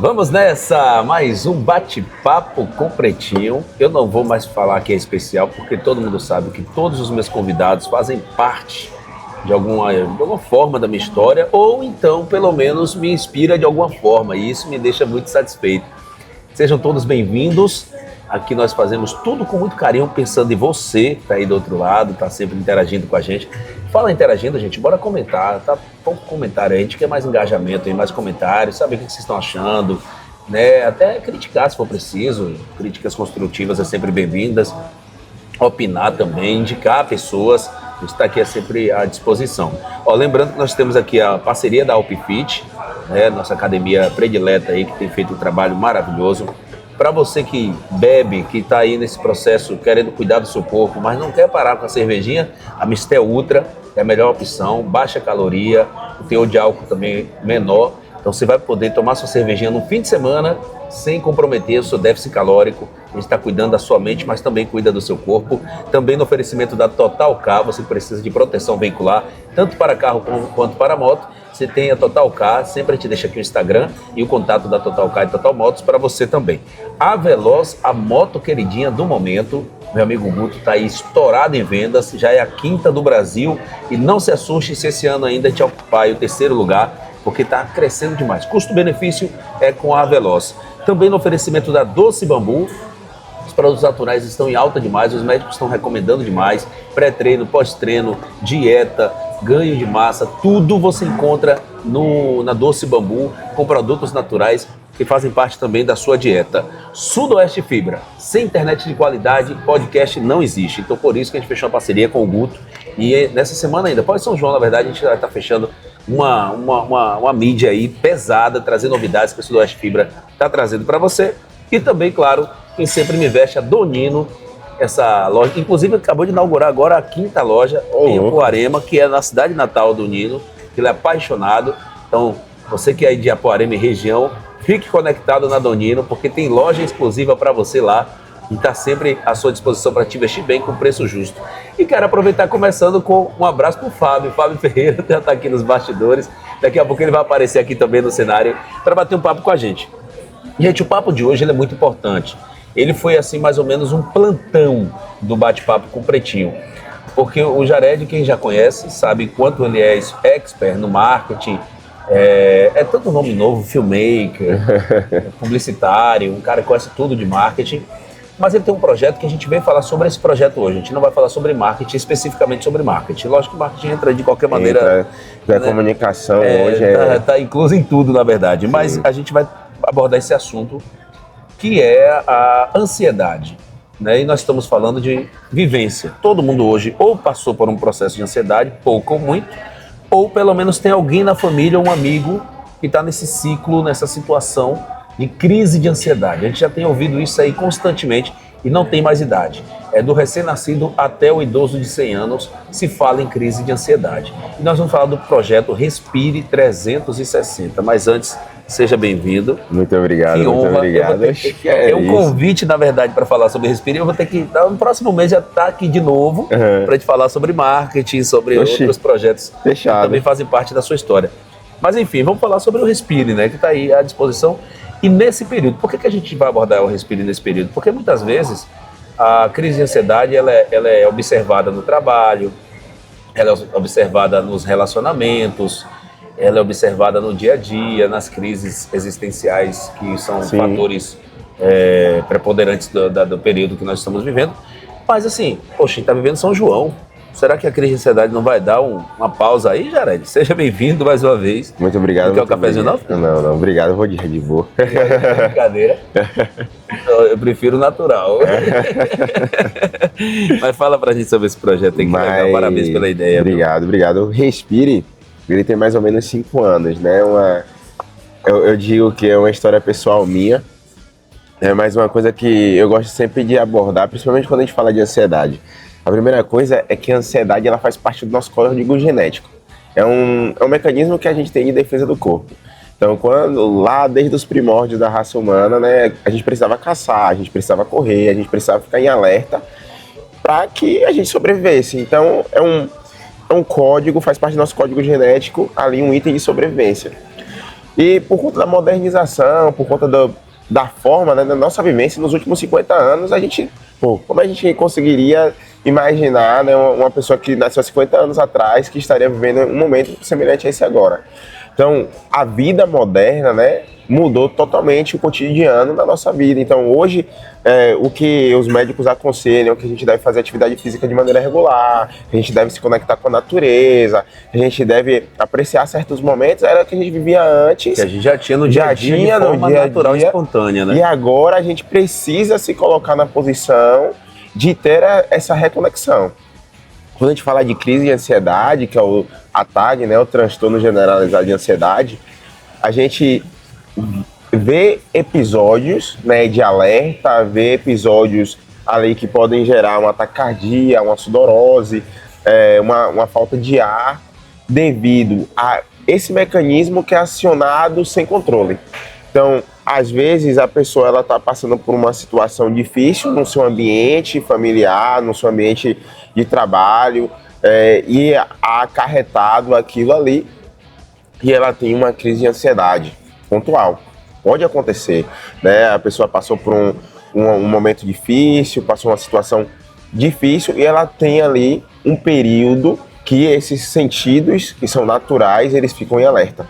Vamos nessa, mais um bate-papo com o Pretinho. Eu não vou mais falar que é especial, porque todo mundo sabe que todos os meus convidados fazem parte de alguma forma da minha história, ou então, pelo menos, me inspira de alguma forma, e isso me deixa muito satisfeito. Sejam todos bem-vindos. Aqui nós fazemos tudo com muito carinho, pensando em você, que está aí do outro lado, está sempre interagindo com a gente. Fala interagindo, gente, bora comentar, tá? Pouco comentário aí, a gente quer mais engajamento, mais comentários, saber o que vocês estão achando, né? Até criticar se for preciso, críticas construtivas é sempre bem-vindas, opinar também, indicar pessoas, a gente está aqui sempre à disposição. Ó, lembrando que nós temos aqui a parceria da Alpfit, né? Nossa academia predileta aí, que tem feito um trabalho maravilhoso. Para você que bebe, que está aí nesse processo querendo cuidar do seu corpo, mas não quer parar com a cervejinha, a Mistel Ultra é a melhor opção, baixa caloria, o teor de álcool também menor. Então você vai poder tomar sua cervejinha no fim de semana sem comprometer o seu déficit calórico. A gente está cuidando da sua mente, mas também cuida do seu corpo. Também no oferecimento da Total Car, você precisa de proteção veicular, tanto para carro quanto para moto. Você tem a Total Car, sempre a gente deixa aqui o Instagram e o contato da Total Car e Total Motos para você também. A Veloz, a moto queridinha do momento, meu amigo Guto está aí estourado em vendas, já é a 5ª do Brasil, e não se assuste se esse ano ainda te ocupar o 3º lugar, porque está crescendo demais. Custo-benefício é com a Veloz. Também no oferecimento da Doce Bambu, os produtos naturais estão em alta demais, os médicos estão recomendando demais, pré-treino, pós-treino, dieta, ganho de massa, tudo você encontra na Doce Bambu, com produtos naturais que fazem parte também da sua dieta. Sudoeste Fibra, sem internet de qualidade, podcast não existe. Então por isso que a gente fechou uma parceria com o Guto. E nessa semana ainda, pós São João, na verdade, a gente vai estar fechando uma mídia aí pesada, trazendo novidades que a Sudoeste Fibra está trazendo para você. E também, claro, quem sempre me veste, a Donino, essa loja, inclusive acabou de inaugurar agora a 5ª loja em Apuarema, que é na cidade natal do Nino, que ele é apaixonado. Então, você que é de Apuarema e região, fique conectado na Donino, porque tem loja exclusiva para você lá e está sempre à sua disposição para te vestir bem com preço justo. E quero aproveitar começando com um abraço para o Fábio Ferreira, já está aqui nos bastidores, daqui a pouco ele vai aparecer aqui também no cenário para bater um papo com a gente. Gente, o papo de hoje ele é muito importante. Ele foi assim mais ou menos um plantão do bate-papo com o Pretinho, porque o Jared, quem já conhece, sabe quanto ele é expert no marketing, é tanto nome novo, filmmaker, publicitário, um cara que conhece tudo de marketing, mas ele tem um projeto que a gente vem falar sobre esse projeto hoje. A gente não vai falar sobre marketing, especificamente sobre marketing. Lógico que marketing entra de qualquer maneira. A comunicação hoje tá incluso em tudo, na verdade, mas a gente vai abordar esse assunto, que é a ansiedade, né? E nós estamos falando de vivência. Todo mundo hoje ou passou por um processo de ansiedade, pouco ou muito, ou pelo menos tem alguém na família, um amigo, que está nesse ciclo, nessa situação de crise de ansiedade. A gente já tem ouvido isso aí constantemente e não tem mais idade. É do recém-nascido até o idoso de 100 anos se fala em crise de ansiedade. E nós vamos falar do projeto Respire 360, mas antes, seja bem-vindo. Muito obrigado, que honra. Muito obrigado. É um convite, na verdade, para falar sobre Respire. Eu vou ter que, no próximo mês, já estar aqui de novo para te falar sobre marketing, sobre outros projetos que também fazem parte da sua história. Mas enfim, vamos falar sobre o Respire, né, que está aí à disposição. E nesse período, por que a gente vai abordar o Respire nesse período? Porque muitas vezes a crise de ansiedade ela é observada no trabalho, ela é observada nos relacionamentos, ela é observada no dia a dia, nas crises existenciais, que são fatores preponderantes do período que nós estamos vivendo. Mas assim, poxa, a gente está vivendo São João. Será que a crise de ansiedade não vai dar uma pausa aí, Jared? Seja bem-vindo mais uma vez. Muito obrigado. Quer um cafezinho não? Não, obrigado, eu vou de Red Bull. Brincadeira. Eu prefiro o natural. Mas fala pra gente sobre esse projeto aí, que legal. Parabéns pela ideia. Obrigado. O Respire, ele tem mais ou menos 5 anos, né? Eu digo que é uma história pessoal minha, é mais uma coisa que eu gosto sempre de abordar, principalmente quando a gente fala de ansiedade. A primeira coisa é que a ansiedade ela faz parte do nosso código genético. É um mecanismo que a gente tem de defesa do corpo. Então, lá desde os primórdios da raça humana, né, a gente precisava caçar, a gente precisava correr, a gente precisava ficar em alerta para que a gente sobrevivesse. Então, é um código, faz parte do nosso código genético, ali um item de sobrevivência. E por conta da modernização, por conta da forma, né, da nossa vivência nos últimos 50 anos, a gente, como a gente conseguiria imaginar, né, uma pessoa que nasceu há 50 anos atrás que estaria vivendo um momento semelhante a esse agora? Então, a vida moderna, né, mudou totalmente o cotidiano da nossa vida. Então, hoje, o que os médicos aconselham é que a gente deve fazer atividade física de maneira regular, a gente deve se conectar com a natureza, a gente deve apreciar certos momentos, era o que a gente vivia antes. Que a gente já tinha no dia a dia, de forma natural e espontânea, né? E agora a gente precisa se colocar na posição de ter essa reconexão. Quando a gente fala de crise de ansiedade, que é a TAG, né, o transtorno generalizado de ansiedade, a gente vê episódios, né, de alerta, vê episódios ali que podem gerar uma taquicardia, uma sudorose, uma falta de ar, devido a esse mecanismo que é acionado sem controle. Então, às vezes a pessoa está passando por uma situação difícil no seu ambiente familiar, no seu ambiente de trabalho, e acarretado aquilo ali, e ela tem uma crise de ansiedade pontual. Pode acontecer, né? A pessoa passou por um momento difícil, passou uma situação difícil, e ela tem ali um período que esses sentidos, que são naturais, eles ficam em alerta.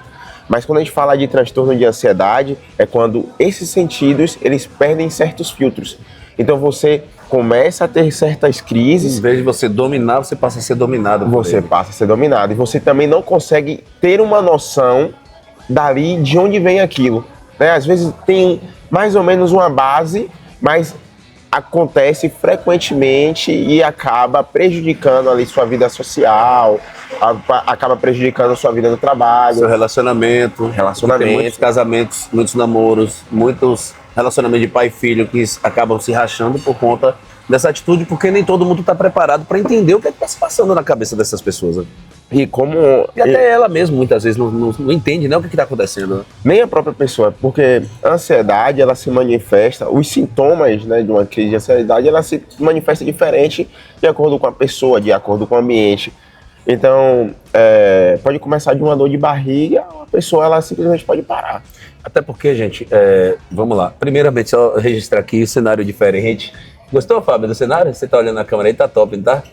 Mas quando a gente fala de transtorno de ansiedade, é quando esses sentidos, eles perdem certos filtros. Então você começa a ter certas crises. Em vez de você dominar, você passa a ser dominado. Você passa a ser dominado. E você também não consegue ter uma noção dali de onde vem aquilo, né? Às vezes tem mais ou menos uma base, mas acontece frequentemente e acaba prejudicando ali sua vida social, acaba prejudicando sua vida no trabalho. Seu relacionamento. Tem muitos casamentos, muitos namoros, muitos relacionamentos de pai e filho que acabam se rachando por conta dessa atitude, porque nem todo mundo está preparado para entender o que está se passando na cabeça dessas pessoas. Né? E até ela mesma muitas vezes não entende, né, o que está acontecendo. Né? Nem a própria pessoa, porque a ansiedade, ela se manifesta, os sintomas, né, de uma crise de ansiedade, ela se manifesta diferente de acordo com a pessoa, de acordo com o ambiente. Então, pode começar de uma dor de barriga, a pessoa ela simplesmente pode parar. Até porque, gente, vamos lá. Primeiramente, só registrar aqui o cenário diferente. Gostou, Fábio, do cenário? Você tá olhando na câmera aí, tá top, não tá?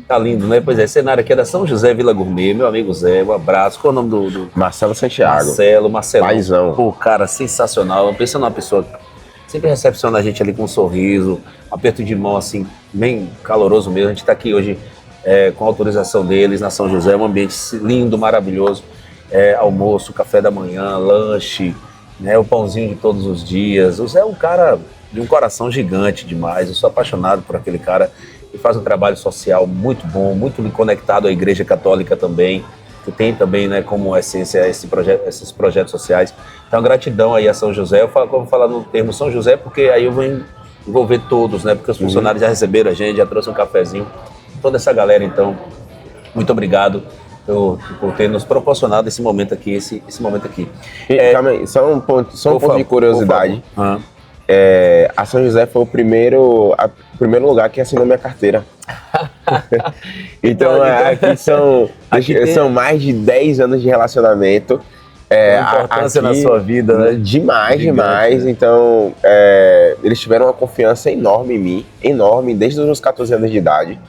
Tá lindo, né? Pois é, cenário aqui é da São José Vila Gourmet, meu amigo Zé, um abraço. Qual é o nome do... Marcelo Santiago. Marcelo. Paizão. Pô, cara, sensacional. Pensa numa pessoa que sempre recepciona a gente ali com um sorriso, um aperto de mão, assim, bem caloroso mesmo. A gente tá aqui hoje com a autorização deles na São José, um ambiente lindo, maravilhoso. Almoço, café da manhã, lanche, né? O pãozinho de todos os dias. O Zé é um cara de um coração gigante demais. Eu sou apaixonado por aquele cara que faz um trabalho social muito bom, muito conectado à Igreja Católica também, que tem também, né, como essência esses projetos sociais. Então, gratidão aí a São José. Eu vou falar no termo São José porque aí eu vou envolver todos, né, porque os funcionários já receberam a gente, já trouxe um cafezinho. Toda essa galera, então, muito obrigado por ter nos proporcionado esse momento aqui, esse momento aqui. Calma aí, só um ponto de curiosidade. A São José foi o primeiro lugar que assinou minha carteira. Então, aqui são mais de 10 anos de relacionamento. Importância na sua vida, né? Demais. Né? Então, eles tiveram uma confiança enorme em mim, enorme, desde os meus 14 anos de idade.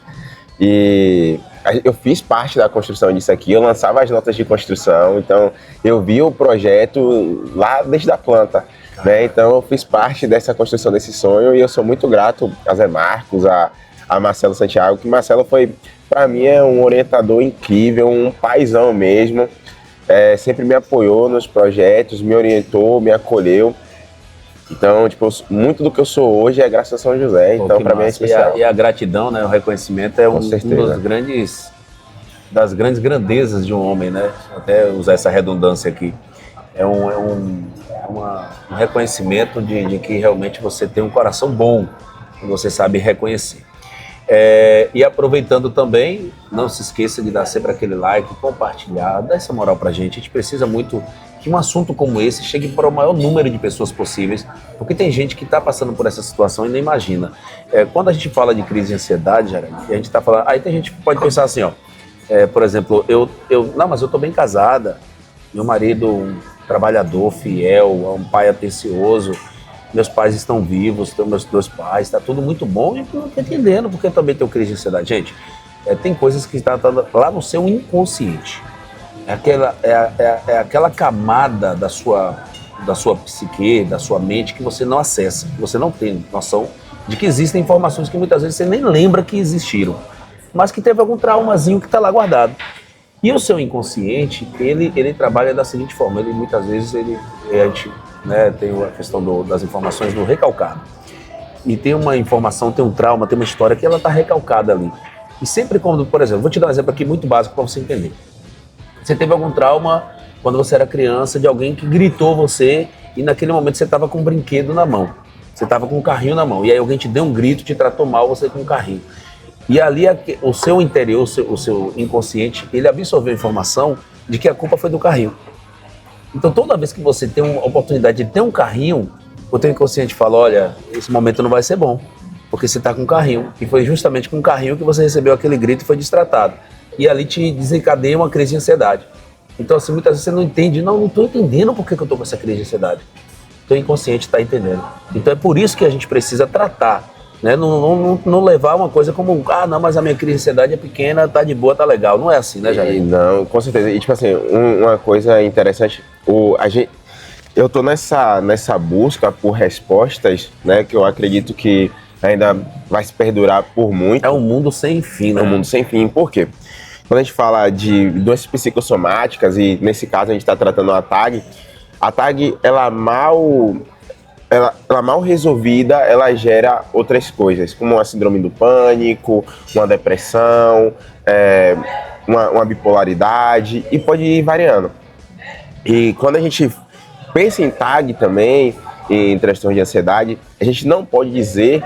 E eu fiz parte da construção disso aqui, eu lançava as notas de construção, então eu vi o projeto lá desde a planta. Né? Então eu fiz parte dessa construção desse sonho e eu sou muito grato a Zé Marcos, a Marcelo Santiago, que Marcelo foi, para mim, um orientador incrível, um paizão mesmo, sempre me apoiou nos projetos, me orientou, me acolheu. Então, tipo, muito do que eu sou hoje é graças a São José, então para mim é especial. E a gratidão, né, o reconhecimento é um das grandes grandezas de um homem, né? Até usar essa redundância aqui. É um reconhecimento de que realmente você tem um coração bom, que você sabe reconhecer. E aproveitando também, não se esqueça de dar sempre aquele like, compartilhar, dar essa moral pra gente. A gente precisa muito que um assunto como esse chegue para o maior número de pessoas possíveis, porque tem gente que está passando por essa situação e nem imagina. Quando a gente fala de crise de ansiedade, Jeremy, a gente está falando... Aí tem gente que pode pensar assim, ó, por exemplo, não, mas eu tô bem casada, meu marido trabalhador, fiel, um pai atencioso. Meus pais estão vivos, tenho meus 2 pais, está tudo muito bom e eu não estou entendendo porque eu também tenho crise de ansiedade. Gente, tem coisas que estão lá no seu inconsciente. É aquela camada da sua psique, da sua mente que você não acessa, que você não tem noção de que existem informações que muitas vezes você nem lembra que existiram, mas que teve algum traumazinho que está lá guardado. E o seu inconsciente, ele trabalha da seguinte forma, ele muitas vezes a gente, né, tem a questão das informações do recalcado. E tem uma informação, tem um trauma, tem uma história que ela está recalcada ali. E sempre quando, por exemplo, vou te dar um exemplo aqui muito básico para você entender. Você teve algum trauma quando você era criança de alguém que gritou você e naquele momento você estava com um brinquedo na mão. Você estava com um carrinho na mão. E aí alguém te deu um grito, te tratou mal, você com um carrinho. E ali o seu interior, o seu inconsciente, ele absorveu a informação de que a culpa foi do carrinho. Então toda vez que você tem uma oportunidade de ter um carrinho, o teu inconsciente fala, olha, esse momento não vai ser bom, porque você está com um carrinho. E foi justamente com um carrinho que você recebeu aquele grito e foi destratado. E ali te desencadeia uma crise de ansiedade. Então assim, muitas vezes você não entende, não estou entendendo por que eu estou com essa crise de ansiedade. O teu inconsciente está entendendo. Então é por isso que a gente precisa tratar. Né? Não levar uma coisa como, não, mas a minha crise de ansiedade é pequena, tá de boa, tá legal. Não é assim, né, Jair? Não, com certeza. E tipo assim, uma coisa interessante, eu tô nessa busca por respostas, né, que eu acredito que ainda vai se perdurar por muito. É um mundo sem fim, né? É um mundo sem fim. Por quê? Quando a gente fala de doenças psicossomáticas, e nesse caso a gente está tratando a TAG, ela mal resolvida, ela gera outras coisas, como uma síndrome do pânico, uma depressão, uma bipolaridade, e pode ir variando. E quando a gente pensa em TAG também, em transtorno de ansiedade, a gente não pode dizer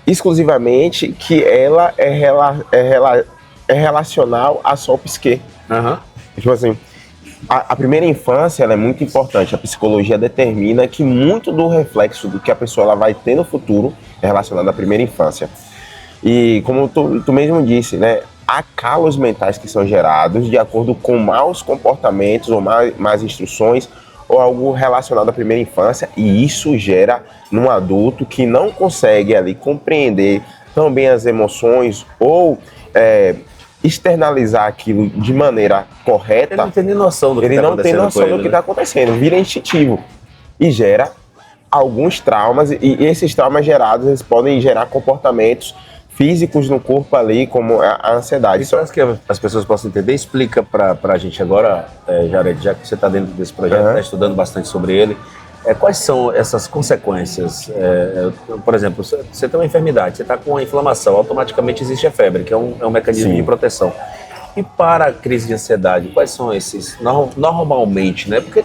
exclusivamente que ela é relacional a só o psique. Uhum. Tipo assim, a primeira infância ela é muito importante. A psicologia determina que muito do reflexo do que a pessoa ela vai ter no futuro é relacionado à primeira infância. E como tu mesmo disse, né, há calos mentais que são gerados de acordo com maus comportamentos ou más instruções ou algo relacionado à primeira infância, e isso gera num adulto que não consegue ali compreender tão bem as emoções ou externalizar aquilo de maneira correta. Ele não tem nem noção do que está acontecendo, vira instintivo e gera alguns traumas, e esses traumas gerados eles podem gerar comportamentos físicos no corpo ali, como a ansiedade. Isso que as pessoas possam entender, explica pra gente agora, Jared, já que você está dentro desse projeto, está estudando bastante sobre ele, quais são essas consequências? Por exemplo, você tem uma enfermidade, você está com uma inflamação, automaticamente existe a febre, que é um mecanismo de proteção. E para a crise de ansiedade, quais são esses, normalmente, né? Porque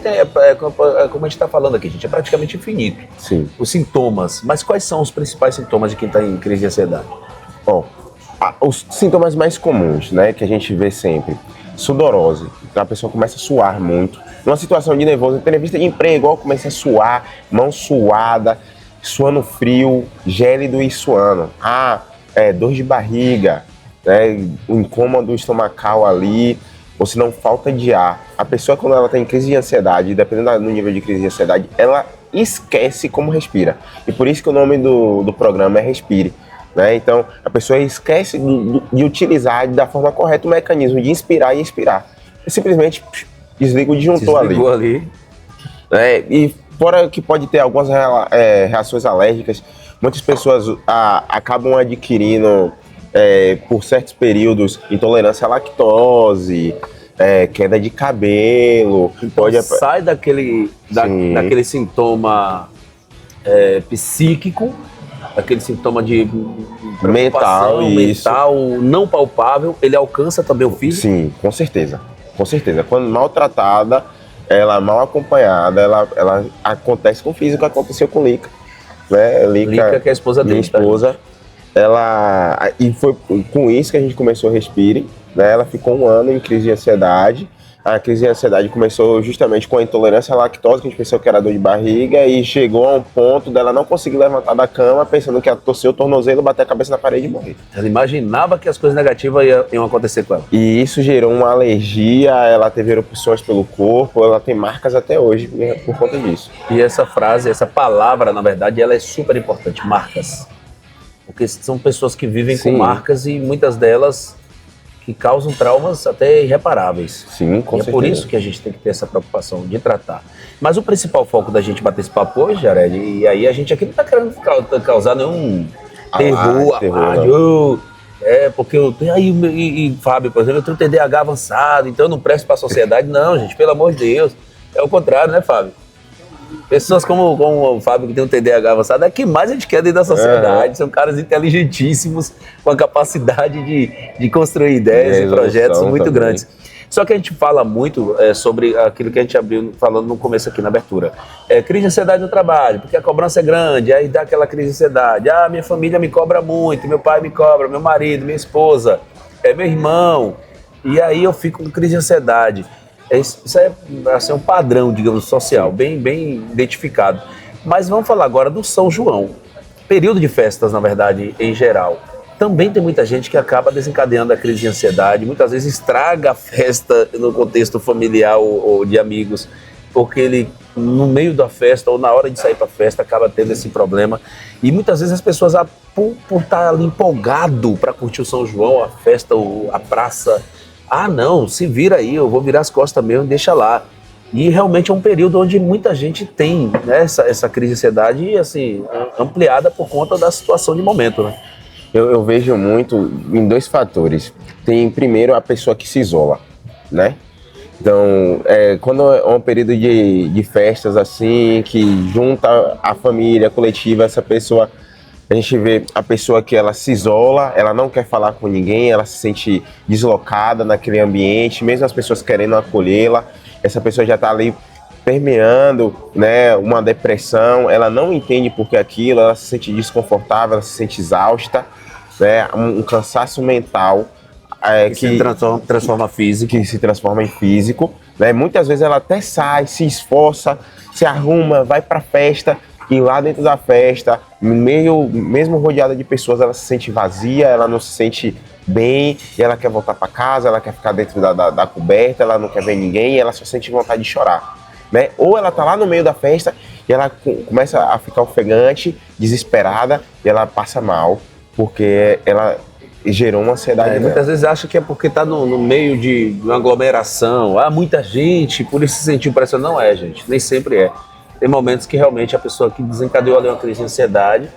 como a gente está falando aqui, gente, é praticamente infinito. Sim. Os sintomas, mas quais são os principais sintomas de quem está em crise de ansiedade? Bom, os sintomas mais comuns, né, que a gente vê sempre, sudorose, a pessoa começa a suar muito, numa situação de nervoso, entrevista de emprego, começa a suar, mão suada, suando frio, gélido e suando, dor de barriga, né, um incômodo estomacal ali, ou se não, falta de ar. A pessoa, quando ela está em crise de ansiedade, dependendo do nível de crise de ansiedade, ela esquece como respira, e por isso que o nome do programa é Respire. Né? Então, a pessoa esquece de utilizar da forma correta o mecanismo de inspirar e expirar. E simplesmente desliga o disjuntor ali. E fora que pode ter algumas reações alérgicas, muitas pessoas acabam adquirindo, por certos períodos, intolerância à lactose, queda de cabelo. Então, sai daquele sintoma psíquico, aquele sintoma de mental não palpável, ele alcança também o físico? Sim, com certeza. Com certeza. Quando maltratada, ela mal acompanhada, ela acontece com o físico, aconteceu com Lica. Né? Lica, que é a esposa dele. Minha esposa. E foi com isso que a gente começou a Respire, né? Ela ficou 1 ano em crise de ansiedade. A crise de ansiedade começou justamente com a intolerância à lactose, que a gente pensou que era dor de barriga, e chegou a um ponto dela não conseguir levantar da cama, pensando que ia torcer o tornozelo, bater a cabeça na parede e morrer. Ela imaginava que as coisas negativas iam acontecer com ela. E isso gerou uma alergia, ela teve erupções pelo corpo, ela tem marcas até hoje por conta disso. E essa frase, essa palavra, na verdade, ela é super importante, marcas. Porque são pessoas que vivem com marcas e muitas delas que causam traumas até irreparáveis. Sim, com certeza. É por isso que a gente tem que ter essa preocupação de tratar. Mas o principal foco da gente bater esse papo hoje, Jared, e aí a gente aqui não está querendo causar nenhum terror, alarde. Porque eu tenho aí, e Fábio, por exemplo, eu tenho TDAH avançado, então eu não presto para a sociedade. Não, gente, pelo amor de Deus. É o contrário, né, Fábio? Pessoas como o Fábio, que tem um TDAH avançado, é que mais a gente quer dentro da sociedade. São caras inteligentíssimos, com a capacidade de construir ideias e projetos muito grandes. Só que a gente fala muito sobre aquilo que a gente abriu falando no começo aqui na abertura. Crise de ansiedade no trabalho, porque a cobrança é grande, aí dá aquela crise de ansiedade. Minha família me cobra muito, meu pai me cobra, meu marido, minha esposa, meu irmão. E aí eu fico com crise de ansiedade. Isso é assim, um padrão, digamos, social, bem identificado. Mas vamos falar agora do São João. Período de festas, na verdade, em geral. Também tem muita gente que acaba desencadeando a crise de ansiedade, muitas vezes estraga a festa no contexto familiar ou de amigos, porque ele, no meio da festa ou na hora de sair para a festa, acaba tendo esse problema. E muitas vezes as pessoas, por estar ali empolgado para curtir o São João, a festa, a praça, não, se vira aí, eu vou virar as costas mesmo, deixa lá. E realmente é um período onde muita gente tem, né, essa crise de ansiedade assim, ampliada por conta da situação de momento, né? Eu vejo muito em 2 fatores. Tem, primeiro, a pessoa que se isola, né? Então, quando é um período de festas assim, que junta a família, a coletiva, essa pessoa, a gente vê a pessoa que ela se isola, ela não quer falar com ninguém, ela se sente deslocada naquele ambiente, mesmo as pessoas querendo acolhê-la, essa pessoa já está ali permeando, né, uma depressão, ela não entende por que aquilo, ela se sente desconfortável, ela se sente exausta, né, um cansaço mental que se transforma físico. Que se transforma em físico, né? Muitas vezes ela até sai, se esforça, se arruma, vai para a festa, e lá dentro da festa, mesmo rodeada de pessoas, ela se sente vazia, ela não se sente bem, e ela quer voltar para casa, ela quer ficar dentro da coberta, ela não quer ver ninguém, e ela só sente vontade de chorar, né? Ou ela tá lá no meio da festa e ela começa a ficar ofegante, desesperada, e ela passa mal, porque ela gerou uma ansiedade. Muitas vezes acha que é porque está no meio de uma aglomeração, muita gente, por isso se sentiu pressão. Não é, gente, nem sempre é. Tem momentos que realmente a pessoa que desencadeou ali uma crise de ansiedade,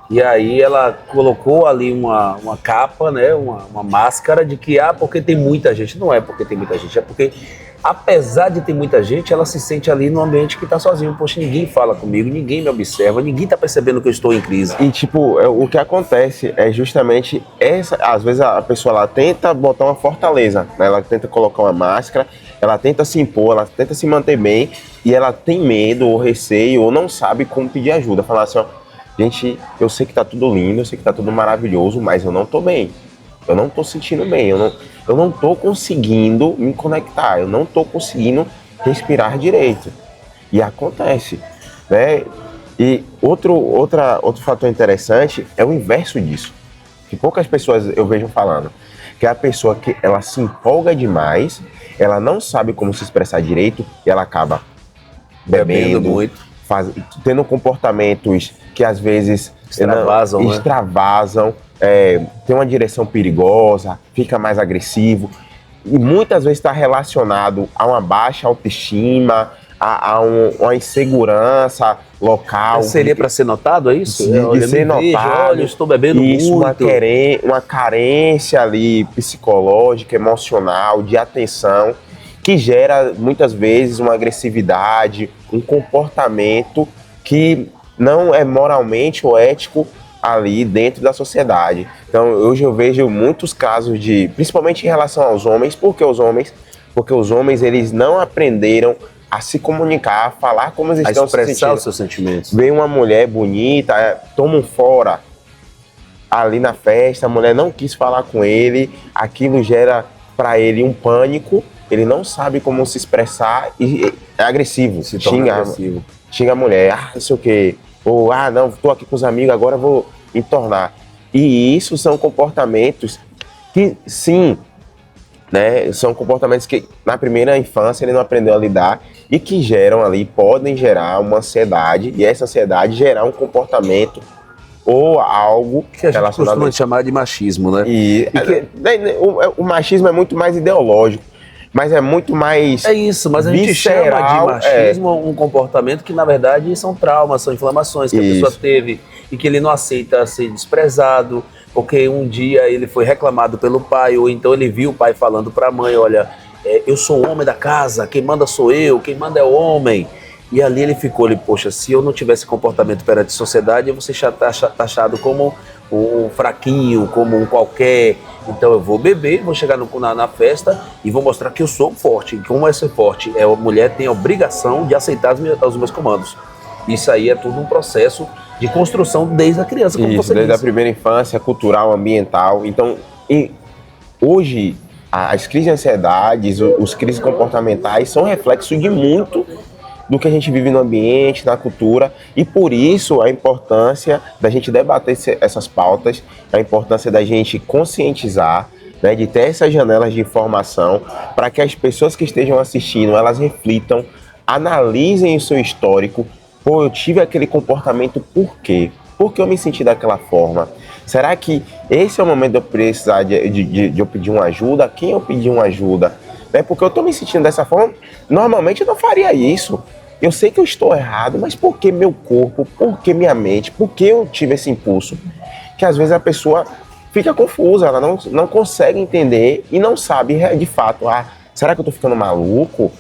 e aí ela colocou ali uma capa, né, uma máscara de que, porque tem muita gente. Não é porque tem muita gente, é porque, apesar de ter muita gente, ela se sente ali num ambiente que está sozinho. Poxa, ninguém fala comigo, ninguém me observa, ninguém está percebendo que eu estou em crise. E o que acontece é justamente às vezes a pessoa ela tenta botar uma fortaleza, né? Ela tenta colocar uma máscara, ela tenta se impor, ela tenta se manter bem, e ela tem medo ou receio ou não sabe como pedir ajuda. Falar assim, gente, eu sei que tá tudo lindo, eu sei que tá tudo maravilhoso, mas eu não tô bem. Eu não tô sentindo bem, eu não tô conseguindo me conectar, eu não tô conseguindo respirar direito. E acontece, né? E outro fator interessante é o inverso disso, que poucas pessoas eu vejo falando, que é a pessoa que ela se empolga demais, ela não sabe como se expressar direito e ela acaba bebendo muito, tendo comportamentos que às vezes extravasam, tem uma direção perigosa, fica mais agressivo, e muitas vezes está relacionado a uma baixa autoestima, a uma insegurança local. Seria para ser notado, é isso? De ser notado. Olha, eu estou bebendo isso, muito. Uma carência ali psicológica, emocional, de atenção, que gera muitas vezes uma agressividade, um comportamento que não é moralmente ou ético ali dentro da sociedade. Então hoje eu vejo muitos casos principalmente em relação aos homens, porque os homens eles não aprenderam a se comunicar, a falar como eles estão se sentindo. Os seus sentimentos. Vem uma mulher bonita, toma um fora, ali na festa, a mulher não quis falar com ele, aquilo gera para ele um pânico, ele não sabe como se expressar e é agressivo, Se torna agressivo. xinga a mulher, não sei o quê, ou não, tô aqui com os amigos, agora vou entornar. E isso são comportamentos que, sim, né, são comportamentos que na primeira infância ele não aprendeu a lidar e que geram ali, podem gerar uma ansiedade, e essa ansiedade gerar um comportamento ou algo Que a gente costuma chamar de machismo, né? O machismo é muito mais ideológico, mas é muito mais É isso, mas a gente chama de machismo um comportamento que, na verdade, são traumas, são inflamações que a pessoa teve e que ele não aceita ser desprezado, porque um dia ele foi reclamado pelo pai, ou então ele viu o pai falando para a mãe, olha, eu sou o homem da casa, quem manda sou eu, quem manda é o homem. E ali ele ficou, poxa, se eu não tivesse comportamento perante a sociedade, eu vou ser taxado como um fraquinho, como um qualquer. Então eu vou beber, vou chegar na festa e vou mostrar que eu sou forte. E como é ser forte? A mulher tem a obrigação de aceitar os meus comandos. Isso aí é tudo um processo de construção desde a criança, como você desde disse. a primeira infância, cultural, ambiental. Então, hoje, as crises de ansiedades, os crises comportamentais são reflexo de muito do que a gente vive no ambiente, na cultura, e por isso a importância da gente debater essas pautas, a importância da gente conscientizar, né, de ter essas janelas de informação para que as pessoas que estejam assistindo, elas reflitam, analisem o seu histórico. Pô, eu tive aquele comportamento, por quê? Por que eu me senti daquela forma? Será que esse é o momento de eu precisar de eu pedir uma ajuda? A quem eu pedir uma ajuda? Porque eu estou me sentindo dessa forma, normalmente eu não faria isso. Eu sei que eu estou errado, mas por que meu corpo, por que minha mente, por que eu tive esse impulso? Que às vezes a pessoa fica confusa, ela não consegue entender e não sabe de fato, será que eu estou ficando maluco?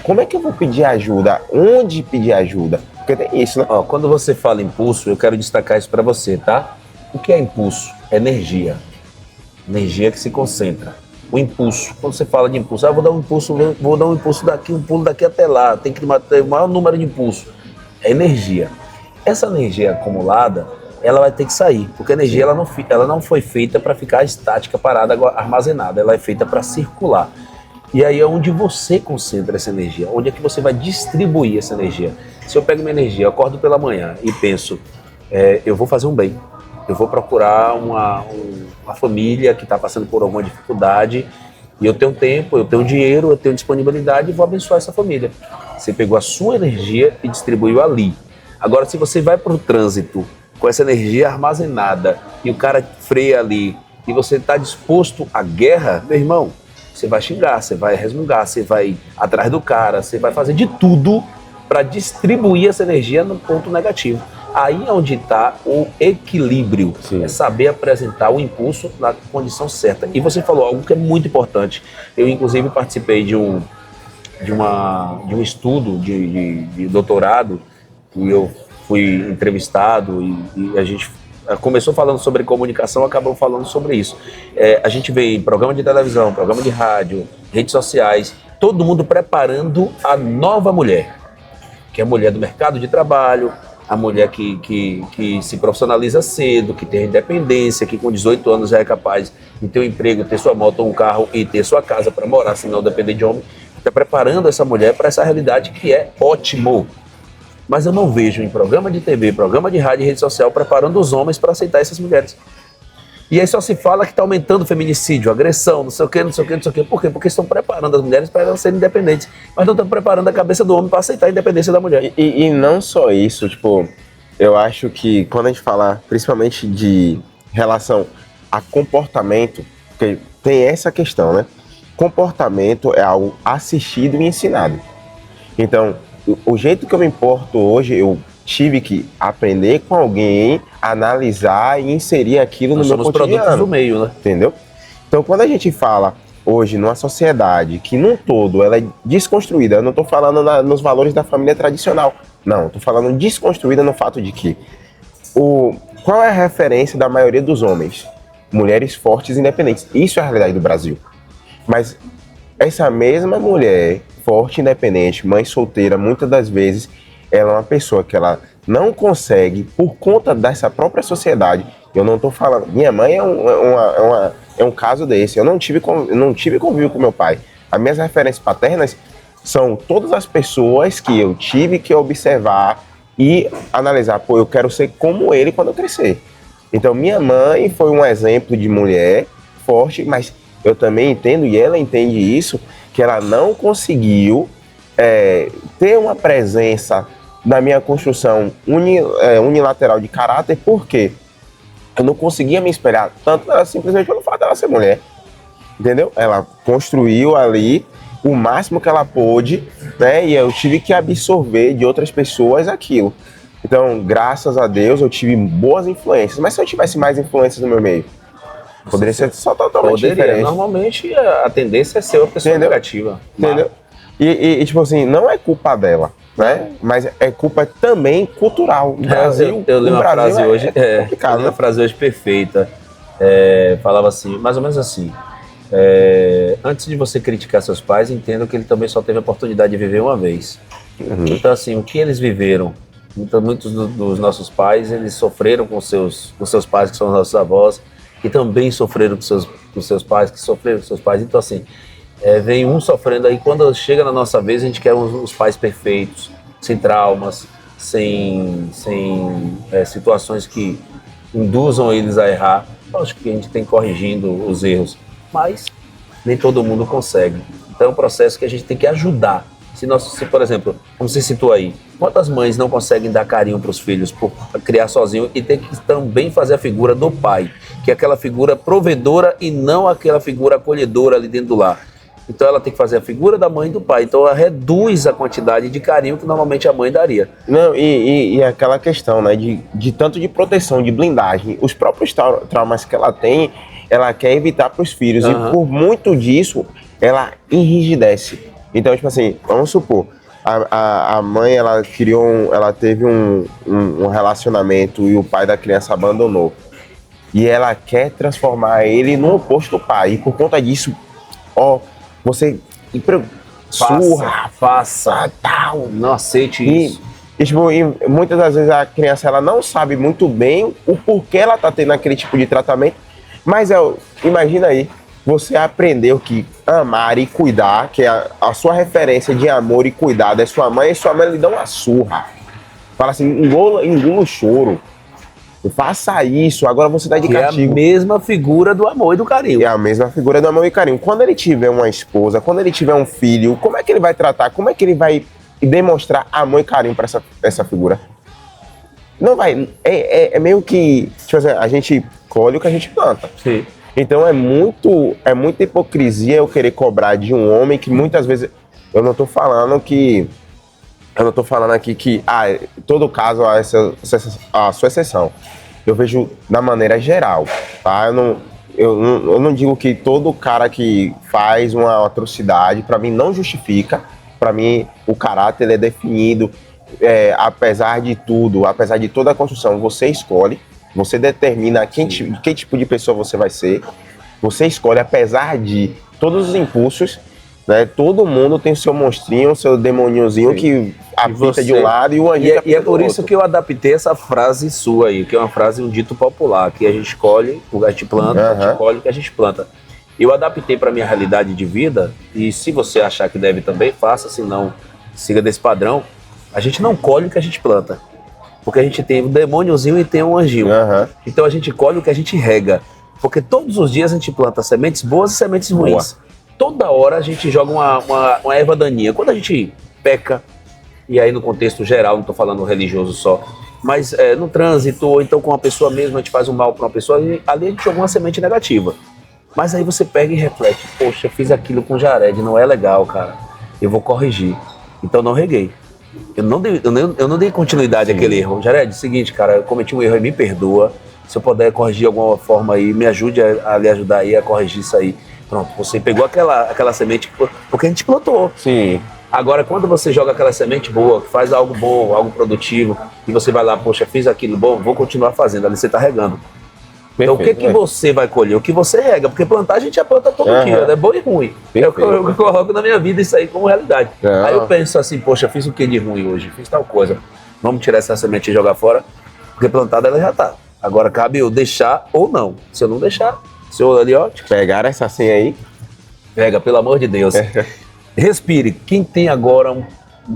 Como é que eu vou pedir ajuda? Onde pedir ajuda? Porque tem isso, né? Quando você fala impulso, eu quero destacar isso para você, tá? O que é impulso? É energia. Energia que se concentra. O impulso, quando você fala de impulso, vou dar um impulso daqui, um pulo daqui até lá, tem que ter o maior número de impulso. É energia. Essa energia acumulada, ela vai ter que sair, porque a energia ela não foi feita para ficar estática, parada, armazenada, ela é feita para circular. E aí é onde você concentra essa energia, onde é que você vai distribuir essa energia. Se eu pego minha energia, eu acordo pela manhã e penso, eu vou fazer um bem, eu vou procurar uma família que está passando por alguma dificuldade e eu tenho tempo, eu tenho dinheiro, eu tenho disponibilidade e vou abençoar essa família. Você pegou a sua energia e distribuiu ali. Agora, se você vai para o trânsito com essa energia armazenada e o cara freia ali e você está disposto à guerra, meu irmão, você vai xingar, você vai resmungar, você vai atrás do cara, você vai fazer de tudo para distribuir essa energia no ponto negativo. Aí é onde está o equilíbrio. Sim. É saber apresentar o impulso na condição certa. E você falou algo que é muito importante. Eu, inclusive, participei de um estudo de doutorado, e eu fui entrevistado e a gente começou falando sobre comunicação, acabou falando sobre isso. A gente vê em programa de televisão, programa de rádio, redes sociais, todo mundo preparando a nova mulher, que é a mulher do mercado de trabalho, a mulher que se profissionaliza cedo, que tem independência, que com 18 anos já é capaz de ter um emprego, ter sua moto, um carro e ter sua casa para morar, se não depender de homem. Está preparando essa mulher para essa realidade que é ótimo. Mas eu não vejo em programa de TV, programa de rádio e rede social preparando os homens para aceitar essas mulheres. E aí só se fala que está aumentando o feminicídio, agressão, não sei o quê, não sei o quê, não sei o quê. Por quê? Porque estão preparando as mulheres para elas serem independentes. Mas não estão preparando a cabeça do homem para aceitar a independência da mulher. E não só isso, tipo, eu acho que quando a gente fala principalmente de relação a comportamento, porque tem essa questão, né? Comportamento é algo assistido e ensinado. Então, o jeito que eu me importo hoje, eu tive que aprender com alguém, analisar e inserir aquilo no meu cotidiano. Nós somos produtos do meio, né? Entendeu? Então, quando a gente fala hoje numa sociedade que, num todo, ela é desconstruída, eu não estou falando nos valores da família tradicional, não, estou falando desconstruída no fato de que qual é a referência da maioria dos homens? Mulheres fortes e independentes. Isso é a realidade do Brasil. Mas essa mesma mulher forte, independente, mãe solteira, muitas das vezes, ela é uma pessoa que ela não consegue, por conta dessa própria sociedade, Eu não tô falando. Minha mãe é um caso desse. Eu não tive convívio com meu pai. As minhas referências paternas são todas as pessoas que eu tive que observar e analisar. Pô, eu quero ser como ele quando eu crescer. Então, minha mãe foi um exemplo de mulher forte, mas eu também entendo, e ela entende isso, que ela não conseguiu ter uma presença na minha construção unilateral de caráter, porque eu não conseguia me espelhar tanto nela, simplesmente pelo fato dela ser mulher. Entendeu? Ela construiu ali o máximo que ela pôde, né? E eu tive que absorver de outras pessoas aquilo. Então, graças a Deus, eu tive boas influências. Mas se eu tivesse mais influências no meu meio, poderia ser só totalmente diferente. Normalmente, a tendência é ser uma pessoa negativa. Entendeu? E, tipo assim, não é culpa dela, né? Mas é culpa também cultural. O Brasil, eu li uma frase hoje, complicado, uma frase hoje perfeita. Falava assim, mais ou menos assim. Antes de você criticar seus pais, entenda que ele também só teve a oportunidade de viver uma vez. Então, assim, o que eles viveram, muitos dos nossos pais, eles sofreram com seus pais, que são os nossos avós, que também sofreram com seus pais, que sofreram com seus pais. Então, assim, vem um sofrendo aí, quando chega na nossa vez, a gente quer os pais perfeitos, sem traumas, sem situações que induzam eles a errar. Acho que a gente tem corrigindo os erros, mas nem todo mundo consegue. Então é um processo que a gente tem que ajudar. Se por exemplo, como você citou aí, quantas mães não conseguem dar carinho para os filhos por criar sozinho e tem que também fazer a figura do pai, que é aquela figura provedora e não aquela figura acolhedora ali dentro do lar. Então ela tem que fazer a figura da mãe e do pai. Então ela reduz a quantidade de carinho que normalmente a mãe daria. Não, e aquela questão, né, de tanto de proteção, de blindagem, os próprios traumas que ela tem, ela quer evitar para os filhos. E por muito disso, ela enrijece. Então, tipo assim, vamos supor, a mãe, ela teve um relacionamento e o pai da criança abandonou. E ela quer transformar ele no oposto do pai. E por conta disso, você faça, tal, não aceite isso. E muitas das vezes a criança ela não sabe muito bem o porquê ela tá tendo aquele tipo de tratamento, mas imagina aí, você aprendeu que amar e cuidar, que é a sua referência de amor e cuidado é sua mãe, e sua mãe lhe dá uma surra. Fala assim, engula o choro. Faça isso, agora você dá de castigo. É a mesma figura do amor e do carinho. É a mesma figura do amor e carinho. Quando ele tiver uma esposa, quando ele tiver um filho, como é que ele vai tratar? Como é que ele vai demonstrar amor e carinho para essa figura? Não vai. É meio que, tipo assim, a gente colhe o que a gente planta. Sim. Então é muita hipocrisia eu querer cobrar de um homem que muitas vezes. Eu não tô falando aqui que todo caso há a sua exceção. Eu vejo da maneira geral, tá? Eu não digo que todo cara que faz uma atrocidade, para mim não justifica. Para mim o caráter ele é definido, apesar de tudo, apesar de toda a construção, você escolhe, você determina que tipo de pessoa você vai ser, você escolhe apesar de todos os impulsos. Né? Todo mundo tem o seu monstrinho, o seu demoniozinho que apita de um lado e o anjinho E é por isso que eu adaptei essa frase sua aí, que é uma frase, um dito popular, que a gente escolhe o que a gente planta, a gente colhe o que a gente planta. Eu adaptei para minha realidade de vida, e se você achar que deve também, faça, se não, siga desse padrão. A gente não colhe o que a gente planta, porque a gente tem um demôniozinho e tem um anjinho. Então a gente colhe o que a gente rega, porque todos os dias a gente planta sementes boas e sementes ruins. Toda hora a gente joga uma erva daninha. Quando a gente peca, e aí no contexto geral, não estou falando religioso só, mas no trânsito, ou então com uma pessoa mesmo, a gente faz um mal para uma pessoa, e ali a gente joga uma semente negativa. Mas aí você pega e reflete, poxa, eu fiz aquilo com o Jared, não é legal, cara, eu vou corrigir. Então não reguei. Eu não dei continuidade àquele erro. Jared, seguinte, cara, eu cometi um erro aí, me perdoa. Se eu puder corrigir de alguma forma aí, me ajude a lhe ajudar aí a corrigir isso aí. Pronto, você pegou aquela semente porque a gente plantou. Sim. Agora, quando você joga aquela semente boa, que faz algo bom, algo produtivo, e você vai lá, poxa, fiz aquilo bom, vou continuar fazendo, ali você está regando. Então, o que você vai colher? O que você rega? Porque plantar a gente já planta todo dia, é bom e ruim. Eu coloco na minha vida isso aí como realidade. Aí eu penso assim, poxa, fiz o que de ruim hoje? Fiz tal coisa. Vamos tirar essa semente e jogar fora, porque plantada ela já está. Agora cabe eu deixar ou não. Se eu não deixar, se eu ali, ó, Pegaram essa senha aí? pega, pelo amor de Deus. Respire. Quem tem agora um